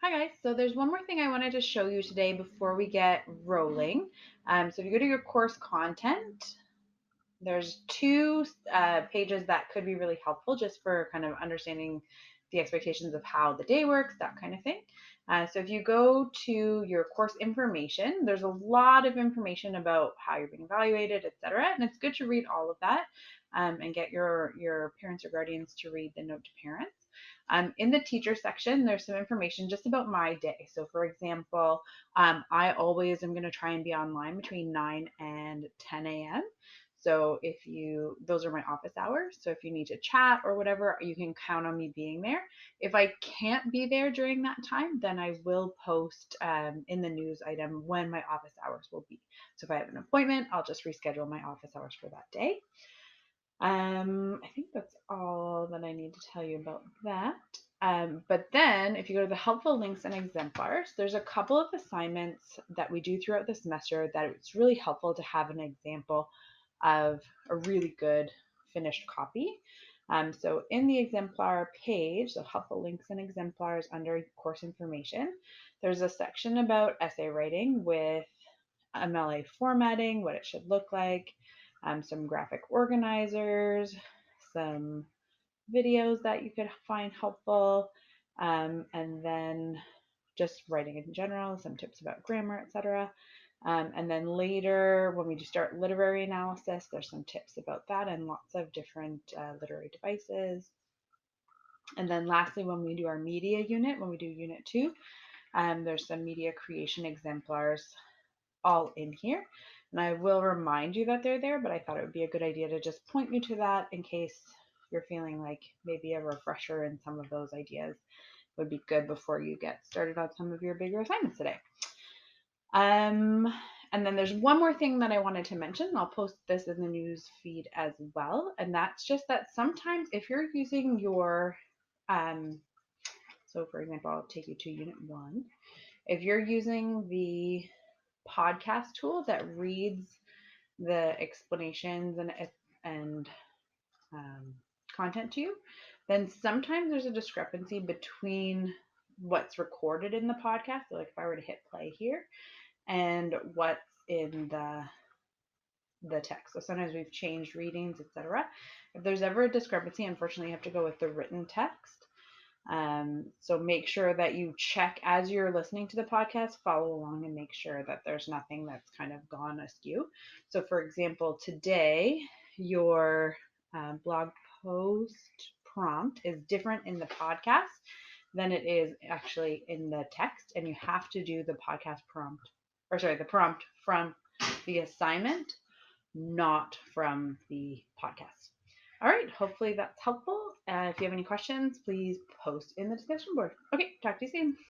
Hi guys, so there's one more thing I wanted to show you today before we get rolling. So if you go to your course content, there's two pages that could be really helpful just for kind of understanding the expectations of how the day works, that kind of thing. So if you go to your course information, there's a lot of information about how you're being evaluated, etc. And it's good to read all of that and get your parents or guardians to read the note to parents. In the teacher section, there's some information just about my day. So, for example, I always am going to try and be online between 9 and 10 a.m. So those are my office hours. So if you need to chat or whatever, you can count on me being there. If I can't be there during that time, then I will post in the news item when my office hours will be. So if I have an appointment, I'll just reschedule my office hours for that day. I think that's all that I need to tell you about that. But then, if you go to the helpful links and exemplars, there's a couple of assignments that we do throughout the semester that it's really helpful to have an example of a really good finished copy. So in the exemplar page, so helpful links and exemplars under course information, there's a section about essay writing with MLA formatting, what it should look like, some graphic organizers, some videos that you could find helpful, and then just writing in general, some tips about grammar, etc. And then later, when we do start literary analysis, there's some tips about that and lots of different literary devices. And then lastly, when we do our media unit, when we do unit 2, there's some media creation exemplars all in here. And I will remind you that they're there, but I thought it would be a good idea to just point you to that in case you're feeling like maybe a refresher in some of those ideas would be good before you get started on some of your bigger assignments today. Um, and then there's one more thing that I wanted to mention. I'll post this in the news feed as well. And that's just that sometimes if you're using your, so for example, I'll take you to unit 1. If you're using the podcast tool that reads the explanations and um, content to you, then sometimes there's a discrepancy between what's recorded in the podcast. So like if I were to hit play here and what's in the text. So sometimes we've changed readings, etc. If there's ever a discrepancy, unfortunately, you have to go with the written text. So make sure that you check as you're listening to the podcast, follow along and make sure that there's nothing that's kind of gone askew. So, for example, today your blog post prompt is different in the podcast than it is actually in the text, and you have to do the podcast prompt, or sorry, the prompt from the assignment, not from the podcast. All right, hopefully that's helpful. If you have any questions, please post in the discussion board. Okay, talk to you soon.